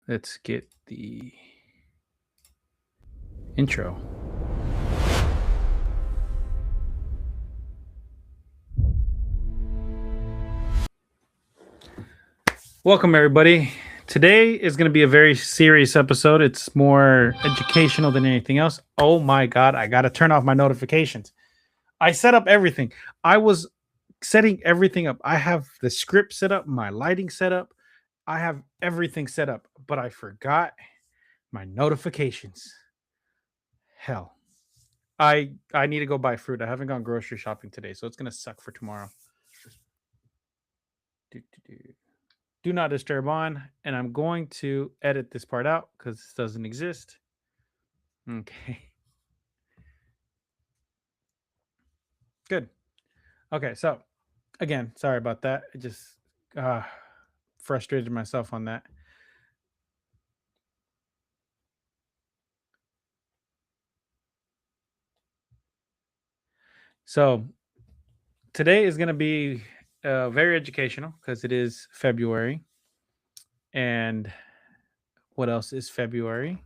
Let's get the intro. Welcome, everybody. Today is going to be a very serious episode. It's more educational than anything else. Oh my God, I got to turn off my notifications. I set up everything. I was setting everything up. I have the script set up, my lighting set up. I have everything set up, but I forgot my notifications. Hell. I need to go buy fruit. I haven't gone grocery shopping today, so it's going to suck for tomorrow. Do not disturb on, and I'm going to edit this part out because this doesn't exist. Okay. Good. Okay, so again, sorry about that. I just frustrated myself on that. So today is going to be very educational because it is February. And what else is February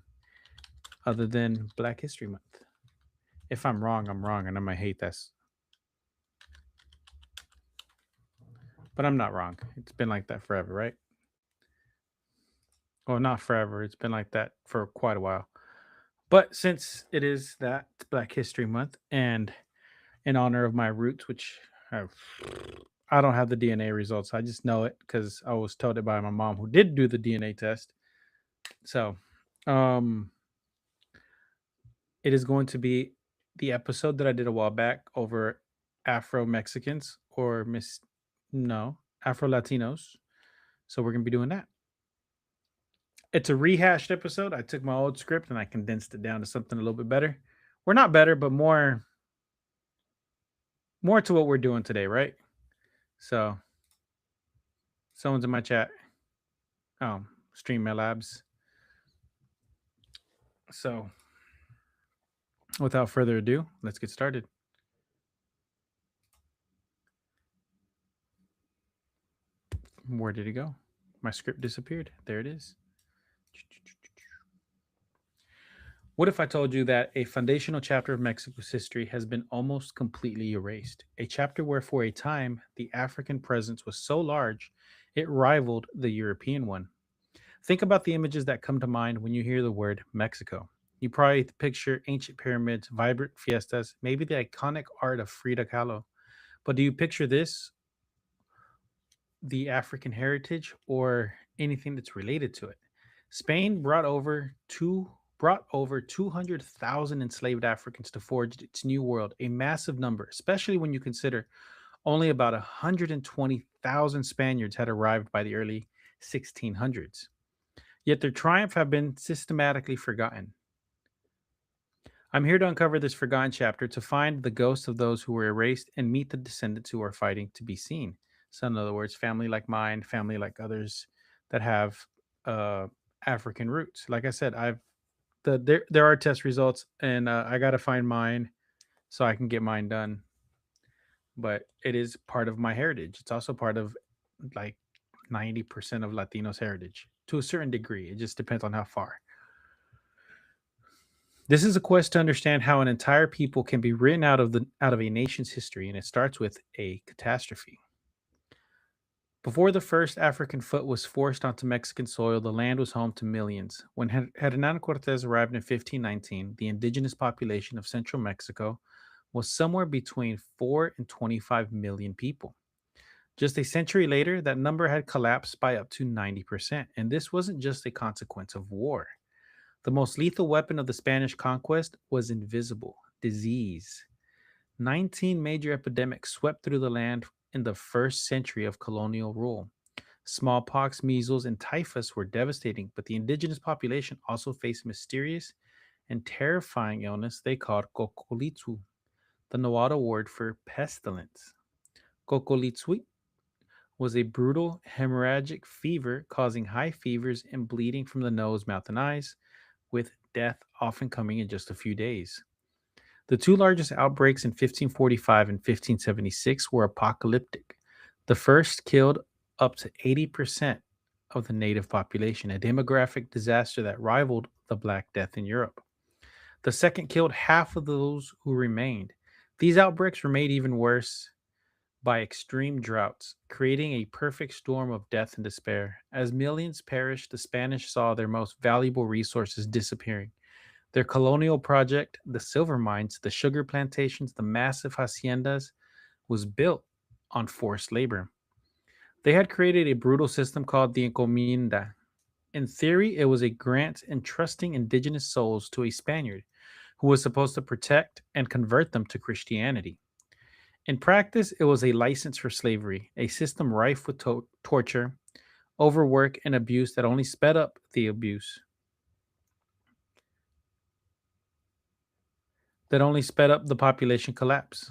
other than Black History Month? If I'm wrong, I'm wrong, and I might hate this. But I'm not wrong. It's been like that forever, right? Well, not forever. It's been like that for quite a while. But since it is that Black History Month and in honor of my roots, which I don't have the DNA results, I just know it because I was told it by my mom who did do the DNA test. So, it is going to be the episode that I did a while back over Afro Mexicans or Afro Latinos. So we're gonna be doing that. It's a rehashed episode. I took my old script and I condensed it down to something a little bit better. We're not better, but more to what we're doing today, right? So someone's in my chat. Stream my labs. So without further ado, let's get started. Where did it go? My script disappeared. There it is. What if I told you that a foundational chapter of Mexico's history has been almost completely erased? A chapter where, for a time, the African presence was so large it rivaled the European one. Think about the images that come to mind when you hear the word Mexico. You probably picture ancient pyramids, vibrant fiestas, maybe the iconic art of Frida Kahlo. But do you picture this, the African heritage, or anything that's related to it? Spain brought over 200,000 enslaved Africans to forge its new world, a massive number, especially when you consider only about 120,000 Spaniards had arrived by the early 1600s. Yet their triumph have been systematically forgotten. I'm here to uncover this forgotten chapter to find the ghosts of those who were erased and meet the descendants who are fighting to be seen. So, in other words, family like mine, family like others that have African roots. Like I said, there are test results, and I got to find mine so I can get mine done. But it is part of my heritage. It's also part of like 90% of Latinos' heritage to a certain degree. It just depends on how far. This is a quest to understand how an entire people can be written out of a nation's history, and it starts with a catastrophe. Before the first African foot was forced onto Mexican soil, the land was home to millions. When Hernan Cortez arrived in 1519, the indigenous population of central Mexico was somewhere between 4 and 25 million people. Just a century later, that number had collapsed by up to 90%, and this wasn't just a consequence of war. The most lethal weapon of the Spanish conquest was invisible disease. 19 major epidemics swept through the land in the first century of colonial rule. Smallpox, measles, and typhus were devastating, but the indigenous population also faced mysterious and terrifying illness they called cocolitu, the Nahuatl word for pestilence. Cocolitu was a brutal hemorrhagic fever causing high fevers and bleeding from the nose, mouth, and eyes, with death often coming in just a few days. The two largest outbreaks in 1545 and 1576 were apocalyptic. The first killed up to 80% of the native population, a demographic disaster that rivaled the Black Death in Europe. The second killed half of those who remained. These outbreaks were made even worse by extreme droughts, creating a perfect storm of death and despair. As millions perished, the Spanish saw their most valuable resources disappearing. Their colonial project, the silver mines, the sugar plantations, the massive haciendas, was built on forced labor. They had created a brutal system called the encomienda. In theory, it was a grant entrusting indigenous souls to a Spaniard who was supposed to protect and convert them to Christianity. In practice, it was a license for slavery, a system rife with torture, overwork, and abuse that only sped up the abuse, that only sped up the population collapse.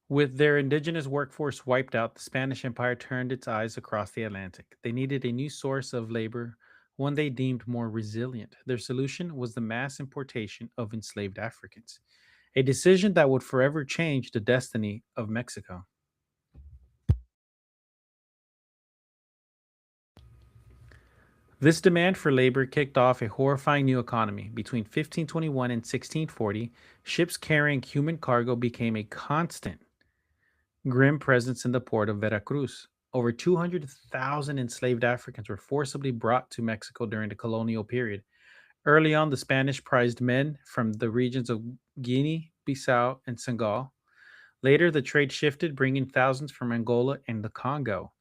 With their indigenous workforce wiped out, the Spanish Empire turned its eyes across the Atlantic. They needed a new source of labor, one they deemed more resilient. Their solution was the mass importation of enslaved Africans, a decision that would forever change the destiny of Mexico. This demand for labor kicked off a horrifying new economy. Between 1521 and 1640, ships carrying human cargo became a constant, grim presence in the port of Veracruz. Over 200,000 enslaved Africans were forcibly brought to Mexico during the colonial period. Early on, the Spanish prized men from the regions of Guinea, Bissau, and Senegal. Later, the trade shifted, bringing thousands from Angola and the Congo.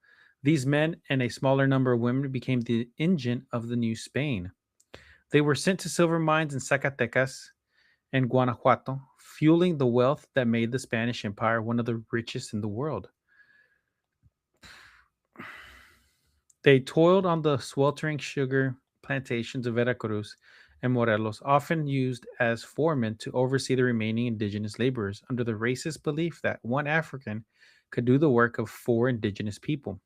These men and a smaller number of women became the engine of the new Spain. They were sent to silver mines in Zacatecas and Guanajuato, fueling the wealth that made the Spanish Empire one of the richest in the world. They toiled on the sweltering sugar plantations of Veracruz and Morelos, often used as foremen to oversee the remaining indigenous laborers under the racist belief that one African could do the work of four indigenous people.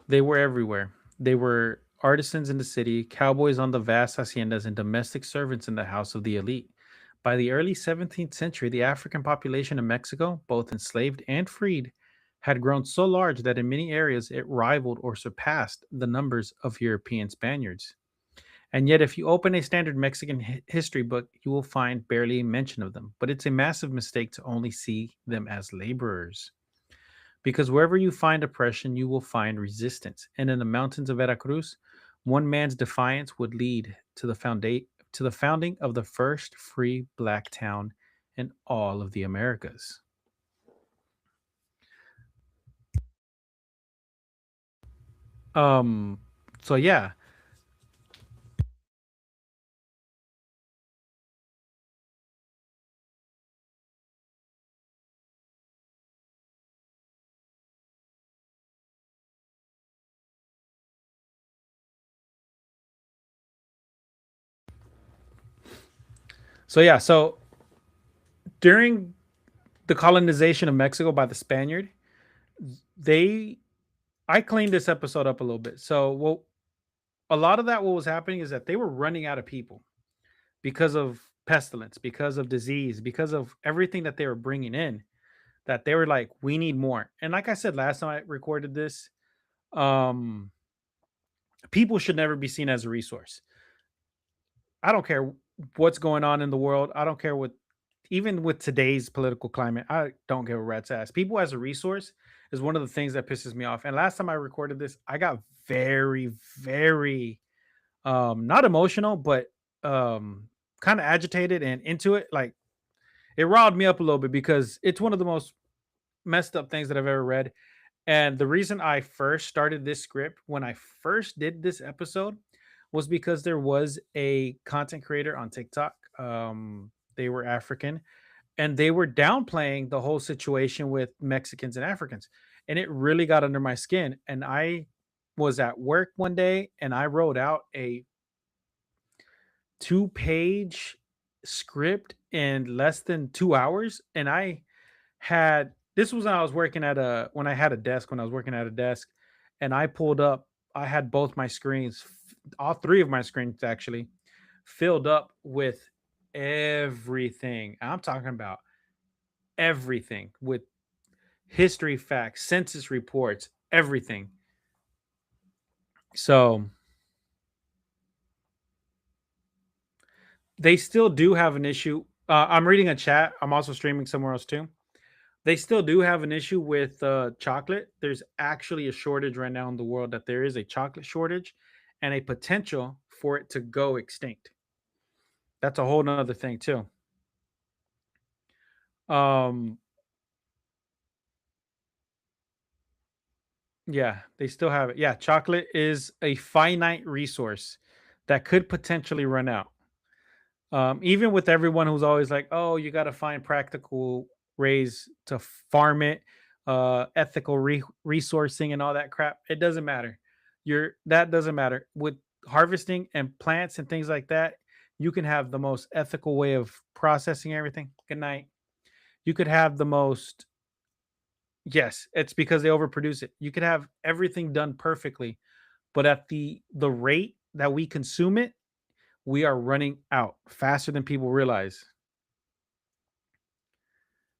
They were everywhere. They were artisans in the city, cowboys on the vast haciendas, and domestic servants in the house of the elite. By the early 17th century, the African population of Mexico, both enslaved and freed, had grown so large that in many areas it rivaled or surpassed the numbers of European Spaniards. And yet, if you open a standard Mexican history book, you will find barely a mention of them. But it's a massive mistake to only see them as laborers. Because wherever you find oppression, you will find resistance. And in the mountains of Veracruz, one man's defiance would lead to the founding of the first free black town in all of the Americas. Um so yeah. So during the colonization of Mexico by the Spaniard, they I cleaned this episode up a little bit. So well, a lot of that what was happening is that they were running out of people because of pestilence, because of disease, because of everything that they were bringing in, that they were like, we need more. And like I said last time I recorded this, um, people should never be seen as a resource. I don't care what's going on in the world. I don't care what, even with today's political climate, I don't give a rat's ass. People as a resource is one of the things that pisses me off. And last time I recorded this, I got very, very not emotional, but um kind of agitated and into it. Like it riled me up a little bit because it's one of the most messed up things that I've ever read. And the reason I first started this script when I first did this episode was because there was a content creator on TikTok. They were African and they were downplaying the whole situation with Mexicans and Africans. And it really got under my skin. And I was at work one day and I wrote out a two-page script in less than 2 hours. And I had this was when I was working at a when I had a desk when I was working at a desk, and I pulled up. I had both my screens, all three of my screens actually, filled up with everything. I'm talking about everything with history facts, census reports, everything. So they still do have an issue. I'm reading a chat. I'm also streaming somewhere else too. They still do have an issue with chocolate. There's actually a shortage right now in the world, that there is a chocolate shortage and a potential for it to go extinct. That's a whole nother thing too. Um, yeah, they still have it. Yeah, chocolate is a finite resource that could potentially run out. Even with everyone who's always like, "Oh, you got to find practical ways to farm it, ethical resourcing, and all that crap." It doesn't matter. That doesn't matter with harvesting and plants and things like that. You can have the most ethical way of processing everything. Good night. You could have the most. Yes, it's because they overproduce it. You could have everything done perfectly, but at the rate that we consume it, we are running out faster than people realize.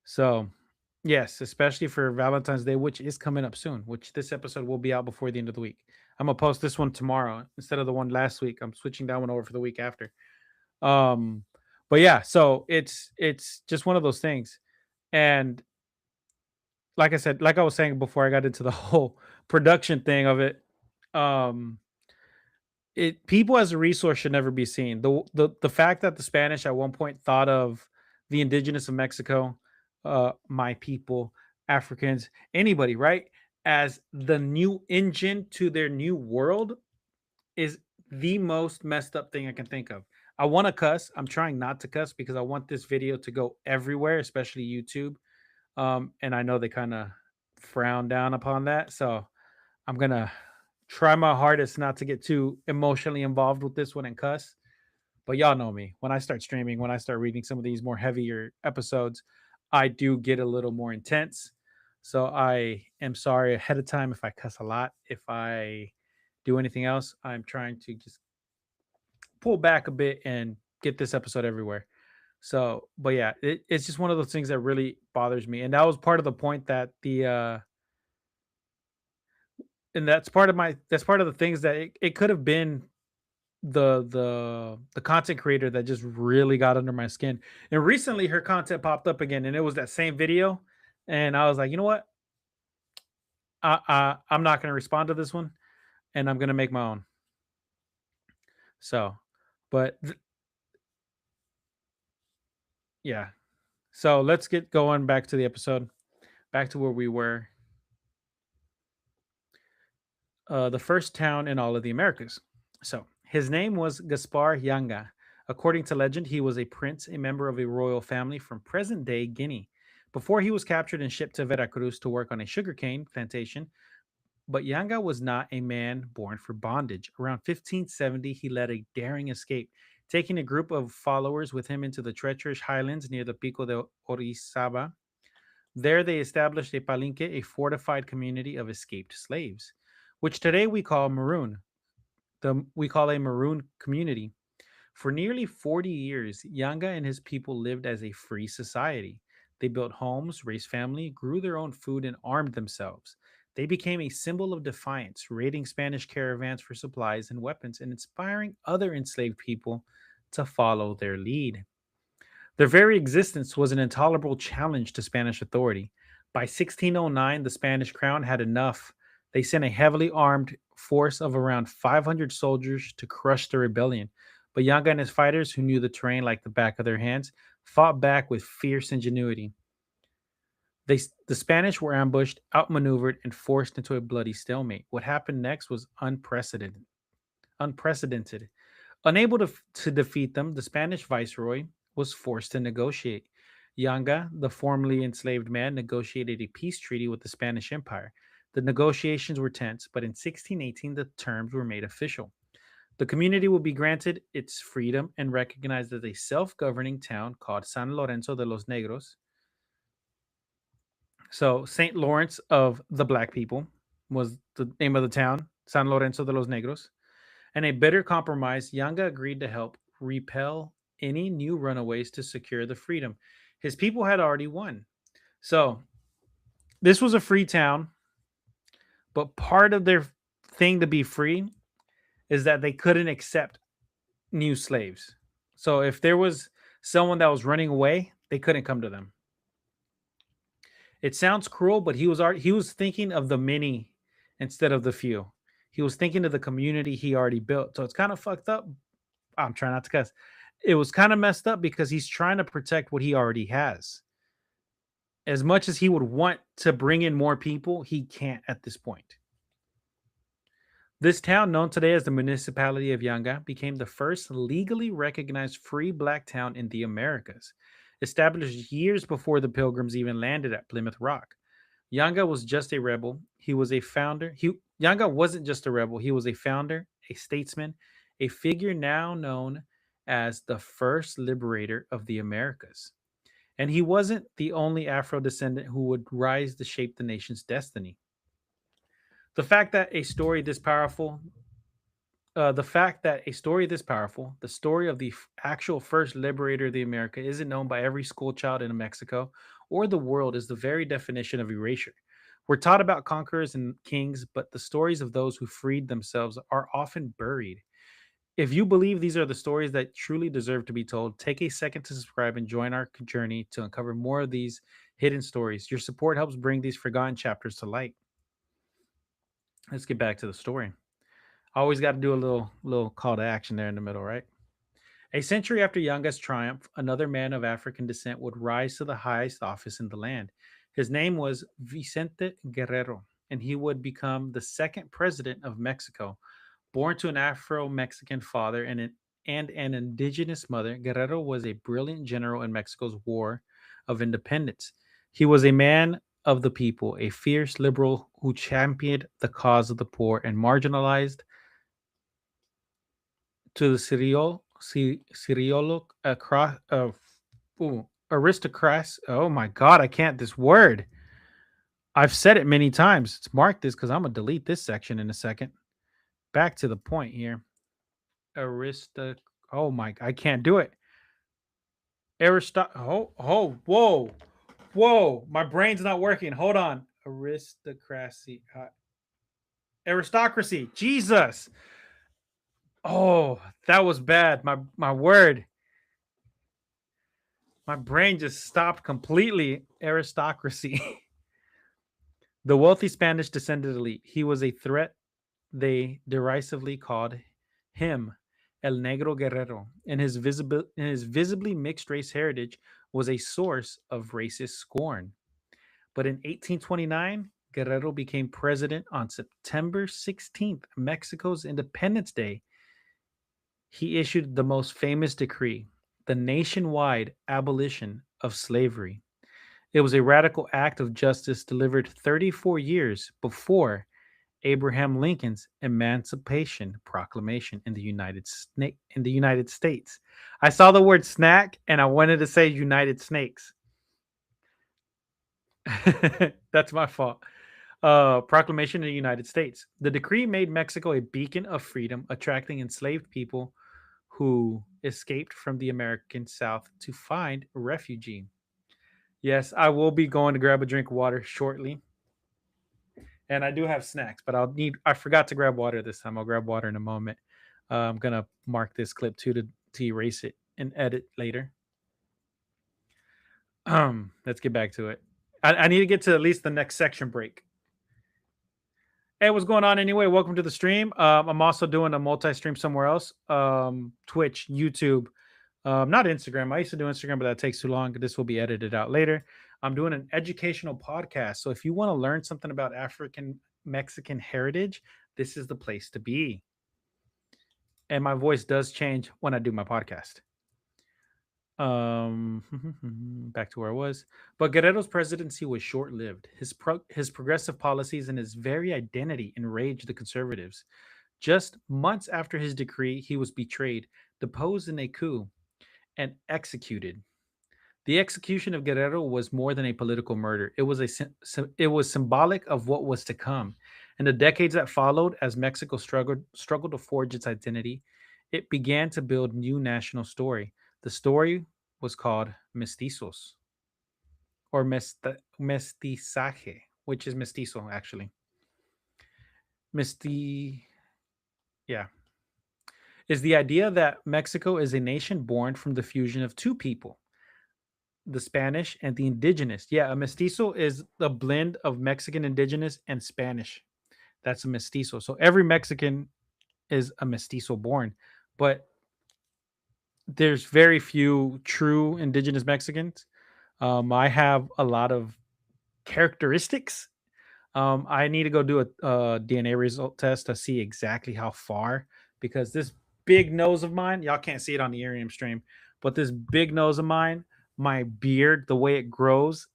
So, yes, especially for Valentine's Day, which is coming up soon, which this episode will be out before the end of the week. I'm gonna post this one tomorrow instead of the one last week. I'm switching that one over for the week after. Um, but yeah, so it's just one of those things. And like I said, like I was saying before I got into the whole production thing of it, um, it people as a resource should never be seen. The fact that the Spanish at one point thought of the indigenous of Mexico, my people, Africans, anybody, right, as the new engine to their new world is the most messed up thing I can think of. I want to cuss. I'm trying not to cuss because I want this video to go everywhere, especially YouTube. And I know they kind of frown down upon that. So I'm gonna try my hardest not to get too emotionally involved with this one and cuss. But y'all know me. When I start streaming, when I start reading some of these more heavier episodes, I do get a little more intense. So I am sorry ahead of time if I cuss a lot. If I do anything else, I'm trying to just pull back a bit and get this episode everywhere. So, but yeah, it's just one of those things that really bothers me. And that was part of the point that and that's part of the things that it could have been the content creator that just really got under my skin. And recently her content popped up again and it was that same video. And I was like, you know what? I'm not gonna respond to this one and I'm gonna make my own. So, but yeah. So let's get going back to the episode, back to where we were. The first town in all of the Americas. So his name was Gaspar Yanga. According to legend, he was a prince, a member of a royal family from present day Guinea. Before he was captured and shipped to Veracruz to work on a sugarcane plantation, but Yanga was not a man born for bondage. Around 1570, he led a daring escape, taking a group of followers with him into the treacherous highlands near the Pico de Orizaba. There, they established a palinque, a fortified community of escaped slaves, which today we call Maroon. We call a Maroon community. For nearly 40 years, Yanga and his people lived as a free society. They built homes, raised family, grew their own food, and armed themselves. They became a symbol of defiance, raiding Spanish caravans for supplies and weapons and inspiring other enslaved people to follow their lead. Their very existence was an intolerable challenge to Spanish authority. By 1609, the Spanish crown had enough. They sent a heavily armed force of around 500 soldiers to crush the rebellion. But Yanga and his fighters, who knew the terrain like the back of their hands, fought back with fierce ingenuity. The Spanish were ambushed, outmaneuvered, and forced into a bloody stalemate. What happened next was unprecedented. Unprecedented. Unable to defeat them, the Spanish viceroy was forced to negotiate. Yanga, the formerly enslaved man, negotiated a peace treaty with the Spanish Empire. The negotiations were tense, but in 1618 the terms were made official. The community will be granted its freedom and recognized as a self governing town called San Lorenzo de los Negros. So, St. Lawrence of the Black People was the name of the town, San Lorenzo de los Negros. And a bitter compromise, Yanga agreed to help repel any new runaways to secure the freedom. His people had already won. So this was a free town, but part of their thing to be free is that they couldn't accept new slaves. So if there was someone that was running away, they couldn't come to them. It sounds cruel, but he was thinking of the many instead of the few. He was thinking of the community he already built. So it's kind of fucked up. I'm trying not to cuss. It was kind of messed up because he's trying to protect what he already has. As much as he would want to bring in more people, he can't at this point. This town, known today as the municipality of Yanga, became the first legally recognized free black town in the Americas, established years before the Pilgrims even landed at Plymouth Rock. Yanga was just a rebel. He was a founder. Yanga wasn't just a rebel. He was a founder, a statesman, a figure now known as the first liberator of the Americas. And he wasn't the only Afro descendant who would rise to shape the nation's destiny. The fact that a story this powerful, the fact that a story this powerful, the story of the actual first liberator of the America, isn't known by every school child in Mexico or the world is the very definition of erasure. We're taught about conquerors and kings, but the stories of those who freed themselves are often buried. If you believe these are the stories that truly deserve to be told, take a second to subscribe and join our journey to uncover more of these hidden stories. Your support helps bring these forgotten chapters to light. Let's get back to the story. I always got to do a little call to action there in the middle, right? A century after Yanga's triumph, another man of African descent would rise to the highest office in the land. His name was Vicente Guerrero, and he would become the second president of Mexico. Born to an Afro Mexican father and an indigenous mother, Guerrero was a brilliant general in Mexico's War of Independence. He was a man of the people, a fierce liberal who championed the cause of the poor and marginalized to the Ciriolo across aristocrats. Oh my god, I can't this word. I've said it many times. Let's mark this because I'm gonna delete this section in a second. Back to the point here. Arista. Oh my, I can't do it. Whoa. My brain's not working. Hold on. Aristocracy. Aristocracy. Jesus. Oh, that was bad. My word. My brain just stopped completely. Aristocracy. The wealthy Spanish descended elite. He was a threat. They derisively called him El Negro Guerrero, and his visibly mixed race heritage was a source of racist scorn. But in 1829, Guerrero became president on September 16th, Mexico's Independence Day. He issued the most famous decree, the nationwide abolition of slavery. It was a radical act of justice delivered 34 years before Abraham Lincoln's Emancipation Proclamation in the United States. I saw the word snack and I wanted to say United Snakes. That's my fault. Proclamation in the United States. The decree made Mexico a beacon of freedom, attracting enslaved people who escaped from the American South to find refuge. Yes, I will be going to grab a drink of water shortly. And I do have snacks, but I forgot to grab water this time. I'll grab water in a moment. I'm going to mark this clip too to erase it and edit later. Let's get back to it. I need to get to at least the next section break. Hey, what's going on anyway? Welcome to the stream. I'm also doing a multi-stream somewhere else. Twitch, YouTube, not Instagram. I used to do Instagram, but that takes too long. This will be edited out later. I'm doing an educational podcast. So if you want to learn something about African Mexican heritage, this is the place to be. And my voice does change when I do my podcast. Back to where I was. But Guerrero's presidency was short-lived. His progressive policies and his very identity enraged the conservatives. Just months after his decree, he was betrayed, deposed in a coup, and executed. The execution of Guerrero was more than a political murder. It was symbolic of what was to come. In the decades that followed, as Mexico struggled to forge its identity, it began to build new national story. The story was called Mestizos or mestizaje, which is mestizo actually. Mesti, yeah, is the idea that Mexico is a nation born from the fusion of two people, the Spanish and the indigenous. Yeah, a mestizo is a blend of Mexican indigenous and Spanish. That's a mestizo. So every Mexican is a mestizo born, but there's very few true indigenous Mexicans. I have a lot of characteristics. I need to go do a DNA result test to see exactly how far, because this big nose of mine, y'all can't see it on the Arium stream, but this big nose of mine, my beard, the way it grows,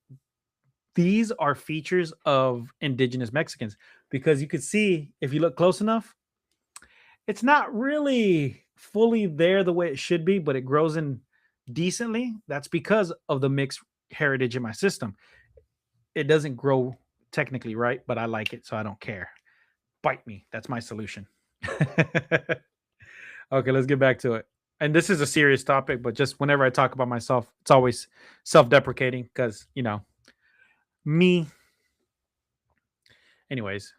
these are features of indigenous Mexicans, because you could see if you look close enough, it's not really fully there the way it should be, but it grows in decently. That's because of the mixed heritage in my system. It doesn't grow technically right, but I like it, so I don't care. Bite me. That's my solution. Okay, let's get back to it. And this is a serious topic, but just whenever I talk about myself, it's always self-deprecating because, me. Anyways,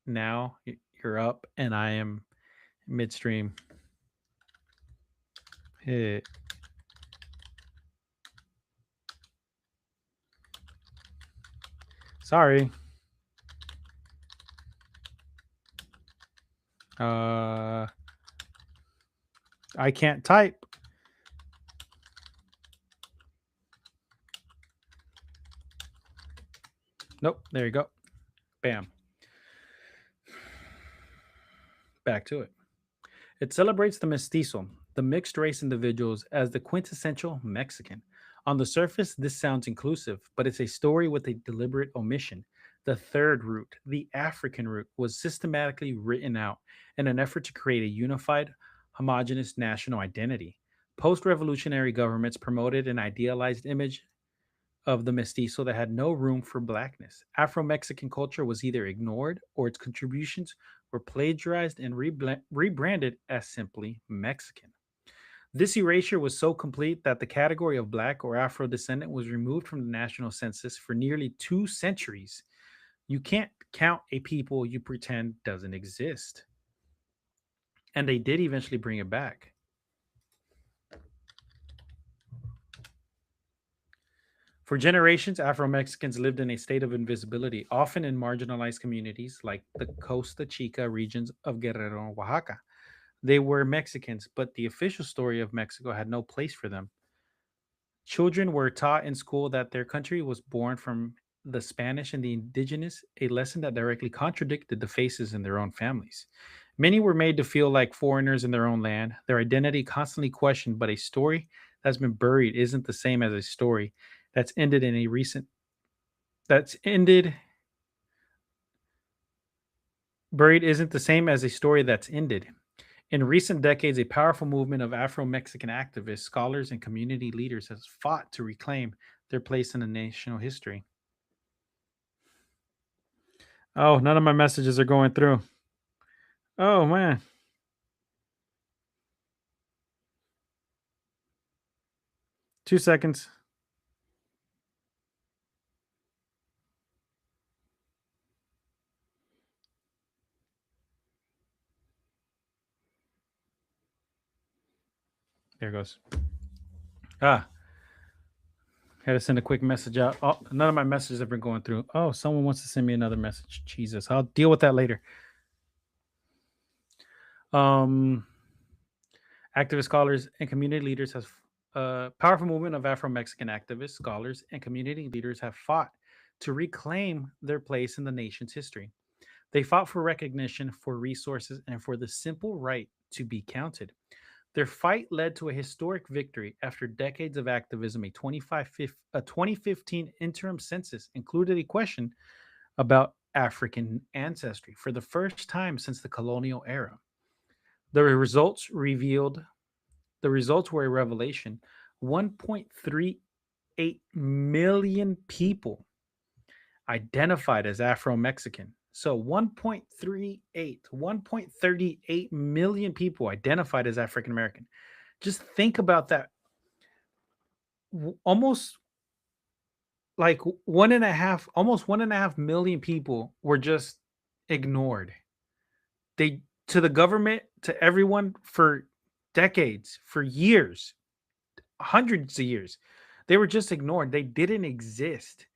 now you're up and I am midstream. Eh, Sorry. I can't type. Nope. There you go. Bam. Back to it. It celebrates the mestizo, the mixed race individuals, as the quintessential Mexican. On the surface, this sounds inclusive, but it's a story with a deliberate omission. The third root, the African root, was systematically written out in an effort to create a unified, homogenous national identity. Post revolutionary governments promoted an idealized image of the mestizo that had no room for blackness. Afro Mexican culture was either ignored or its contributions were plagiarized and rebranded as simply Mexican. This erasure was so complete that the category of black or Afro descendant was removed from the national census for nearly 2 centuries. You can't count a people you pretend doesn't exist. And they did eventually bring it back. For generations, Afro Mexicans lived in a state of invisibility, often in marginalized communities like the Costa Chica regions of Guerrero and Oaxaca. They were Mexicans, but the official story of Mexico had no place for them. Children were taught in school that their country was born from the Spanish and the indigenous, a lesson that directly contradicted the faces in their own families. Many were made to feel like foreigners in their own land, their identity constantly questioned, but a story that's been buried isn't the same as a story that's ended in a recent that's ended buried isn't the same as a story that's ended. In recent decades, a powerful movement of Afro Mexican activists, scholars, and community leaders has fought to reclaim their place in the national history. Oh, none of my messages are going through. Oh, man. 2 seconds. There it goes. Ah, had to send a quick message out. Oh, none of my messages have been going through. Oh, someone wants to send me another message. Jesus, I'll deal with that later. Um, Activist scholars and community leaders has powerful movement of Afro-Mexican activists, scholars, and community leaders have fought to reclaim their place in the nation's history. They fought for recognition, for resources, and for the simple right to be counted. Their fight led to a historic victory after decades of activism. A 2015 interim census included a question about African ancestry for the first time since the colonial era. The results revealed the results were a revelation. 1.38 million people identified as Afro Mexican. So 1.38 million people identified as African American. Just think about that. Almost like one and a half, almost 1.5 million people were just ignored. They to the government, to everyone for decades, for years, hundreds of years. They were just ignored. They didn't exist.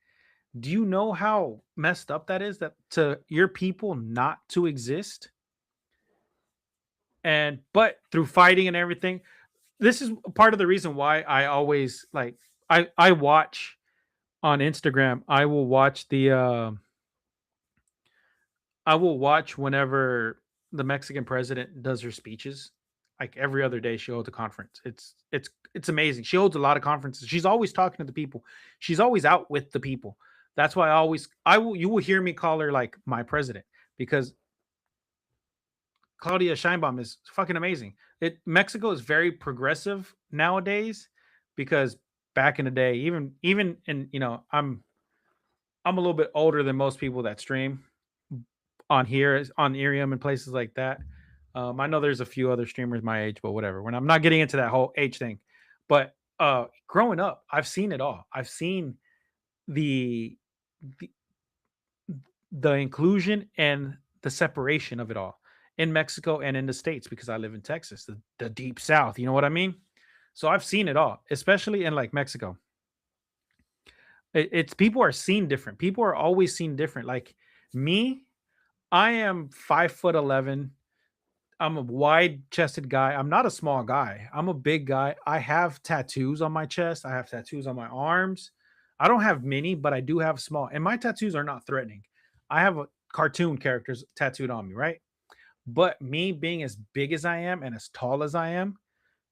Do you know how messed up that is, that to your people not to exist? And but through fighting and everything, this is part of the reason why I always like I watch on Instagram. I will watch whenever the Mexican president does her speeches. Like every other day, she holds a conference. It's amazing. She holds a lot of conferences. She's always talking to the people. She's always out with the people. That's why I will you will hear me call her like my president, because Claudia Scheinbaum is fucking amazing. Mexico is very progressive nowadays, because back in the day, even in I'm a little bit older than most people that stream on here on Irium and places like that. I know there's a few other streamers my age, but whatever. When I'm not getting into that whole age thing, but growing up, I've seen it all. I've seen the the, the inclusion and the separation of it all in Mexico and in the States, because I live in Texas, the deep South. You know what I mean? So I've seen it all, especially in like Mexico. It's people are seen different. People are always seen different. Like me, I am 5'11". I'm a wide chested guy. I'm not a small guy. I'm a big guy. I have tattoos on my chest. I have tattoos on my arms. I don't have many, but I do have small. And my tattoos are not threatening. I have a cartoon characters tattooed on me, right? But me being as big as I am and as tall as I am,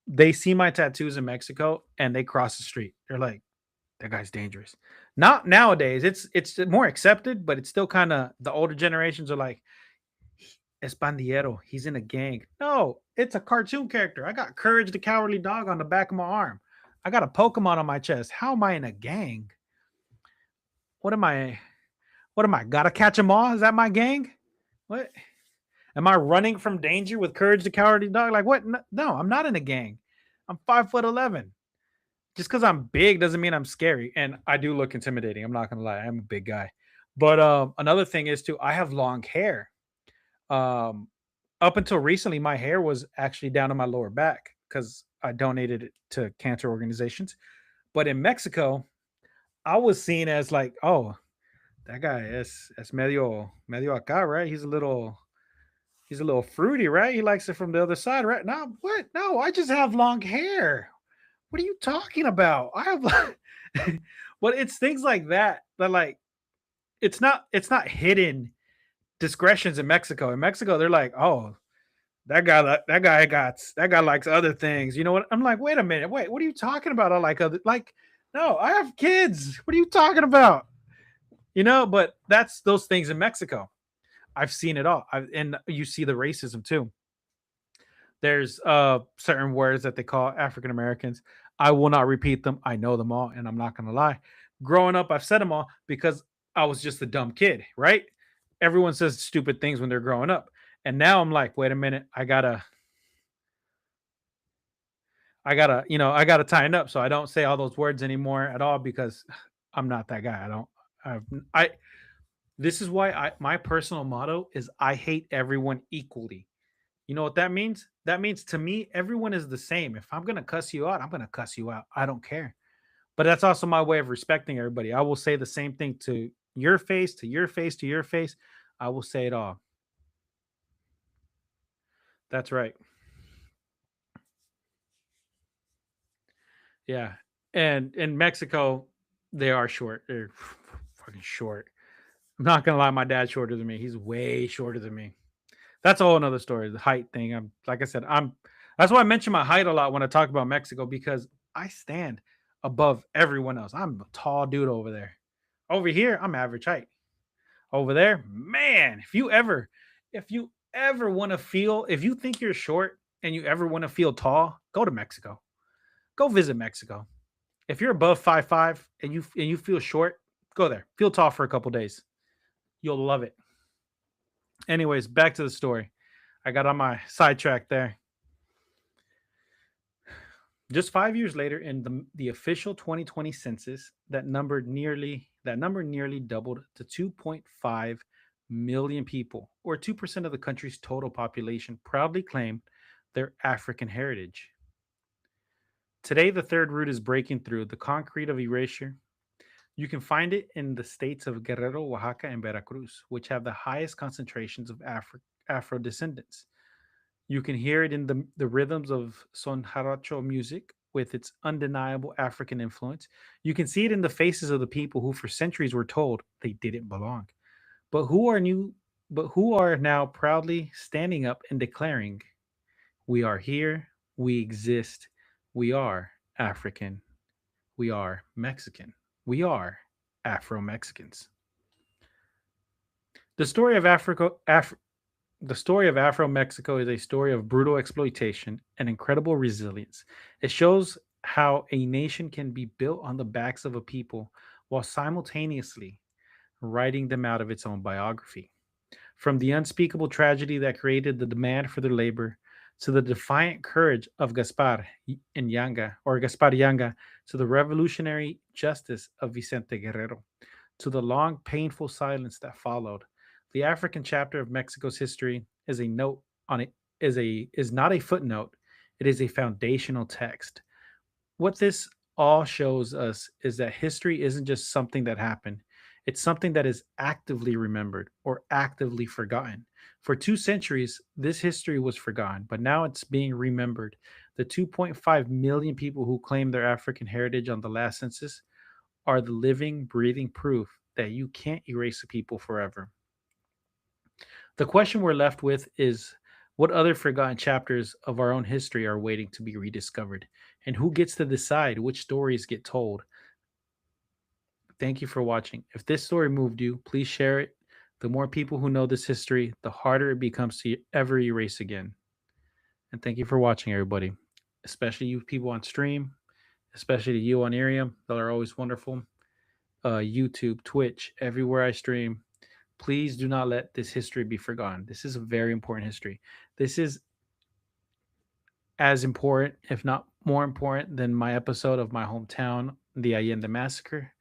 they see my tattoos in Mexico and they cross the street. They're like, that guy's dangerous. Not nowadays. It's more accepted, but it's still kind of, the older generations are like, es pandillero. He's in a gang. No, it's a cartoon character. I got Courage the Cowardly Dog on the back of my arm. I got a Pokemon on my chest. How am I in a gang? What am I? What am I? Gotta catch them all? Is that my gang? What? Am I running from danger with Courage the Cowardly Dog? Like what? No, I'm not in a gang. I'm 5'11". Just because I'm big doesn't mean I'm scary. And I do look intimidating. I'm not gonna lie. I'm a big guy. But another thing is too, I have long hair. Um, Up until recently, my hair was actually down to my lower back because I donated it to cancer organizations. But in Mexico, I was seen as like, oh, that guy is medio acá, right? He's a little fruity, right? He likes it from the other side, right? No, what? No, I just have long hair. What are you talking about? I have like, but it's things like that that like it's not hidden discretions in Mexico. In Mexico, they're like, oh, that guy likes other things. You know what? I'm like, wait a minute, wait, what are you talking about? I like other like, no, I have kids. What are you talking about? But that's those things in Mexico. I've seen it all. And you see the racism too. There's certain words that they call African Americans. I will not repeat them. I know them all, and I'm not gonna lie. Growing up, I've said them all because I was just a dumb kid, right? Everyone says stupid things when they're growing up. And now I'm like, wait a minute, I gotta tighten up so I don't say all those words anymore at all, because I'm not that guy. I don't. I. This is why my personal motto is I hate everyone equally. You know what that means? That means to me, everyone is the same. If I'm gonna cuss you out, I'm gonna cuss you out. I don't care. But that's also my way of respecting everybody. I will say the same thing to your face, to your face, to your face. I will say it all. That's right. Yeah. And in Mexico, they are short. They're fucking short. I'm not gonna lie, my dad's shorter than me. He's way shorter than me. That's a whole another story. The height thing. I'm like I said, that's why I mention my height a lot when I talk about Mexico, because I stand above everyone else. I'm a tall dude over there. Over here, I'm average height. Over there, man, if you ever want to feel, if you think you're short and you ever want to feel tall, go to Mexico. Go visit Mexico. If you're above 5'5" and you feel short, go there. Feel tall for a couple days. You'll love it. Anyways, back to the story. I got on my sidetrack there. Just 5 years later, in the official 2020 census, that number nearly doubled to 2.5 million people, or 2% of the country's total population, proudly claimed their African heritage. Today, the third root is breaking through the concrete of erasure. You can find it in the states of Guerrero, Oaxaca, and Veracruz, which have the highest concentrations of Afro descendants. You can hear it in the rhythms of son jarocho music with its undeniable African influence. You can see it in the faces of the people who for centuries were told they didn't belong, but who are now proudly standing up and declaring, "We are here, we exist, we are African, we are Mexican, we are Afro-Mexicans." The story of the story of Afro Mexico is a story of brutal exploitation and incredible resilience. It shows how a nation can be built on the backs of a people while simultaneously writing them out of its own biography. From the unspeakable tragedy that created the demand for their labor to the defiant courage of Gaspar Yanga, to the revolutionary justice of Vicente Guerrero, to the long, painful silence that followed. The African chapter of Mexico's history is a note on it is not a footnote. It is a foundational text. What this all shows us is that history isn't just something that happened. It's something that is actively remembered or actively forgotten. For 2 centuries, this history was forgotten, but now it's being remembered. The 2.5 million people who claim their African heritage on the last census are the living, breathing proof that you can't erase a people forever. The question we're left with is, what other forgotten chapters of our own history are waiting to be rediscovered? And who gets to decide which stories get told? Thank you for watching. If this story moved you, please share it. The more people who know this history, the harder it becomes to ever erase again. And thank you for watching, everybody, especially you people on stream, especially you on Irium. That are always wonderful. YouTube, Twitch, everywhere I stream. Please do not let this history be forgotten. This is a very important history. This is as important, if not more important, than my episode of my hometown, the Allende Massacre.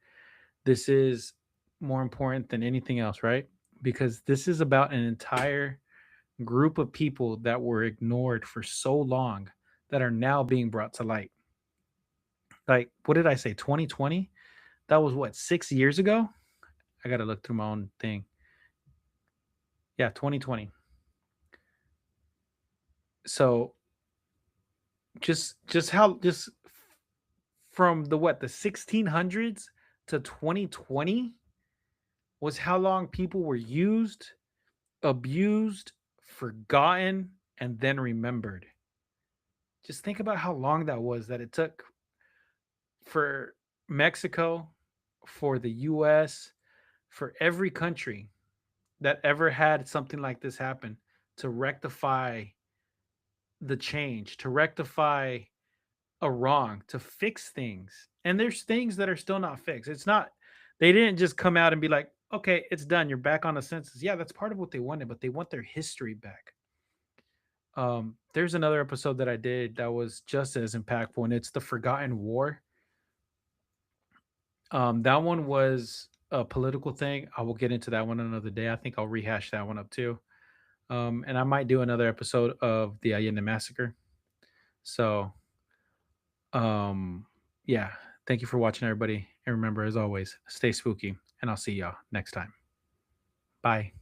This is more important than anything else, right? Because this is about an entire group of people that were ignored for so long that are now being brought to light. Like, what did I say? 2020? That was what, 6 years ago? I got to look through my own thing. Yeah, 2020. So just from the 1600s to 2020 was how long people were used, abused, forgotten, and then remembered. Just think about how long that was that it took for Mexico, for the US, for every country that ever had something like this happen to rectify the change, to rectify a wrong, to fix things. And there's things that are still not fixed. It's not, they didn't just come out and be like, okay, it's done. You're back on the census. Yeah, that's part of what they wanted, but they want their history back. There's another episode that I did that was just as impactful, and it's the Forgotten War. That one was a political thing. I will get into that one another day. I think I'll rehash that one up too. And I might do another episode of the Allende Massacre. So, um, yeah. Thank you for watching, everybody. And remember, as always, stay spooky, and I'll see y'all next time. Bye.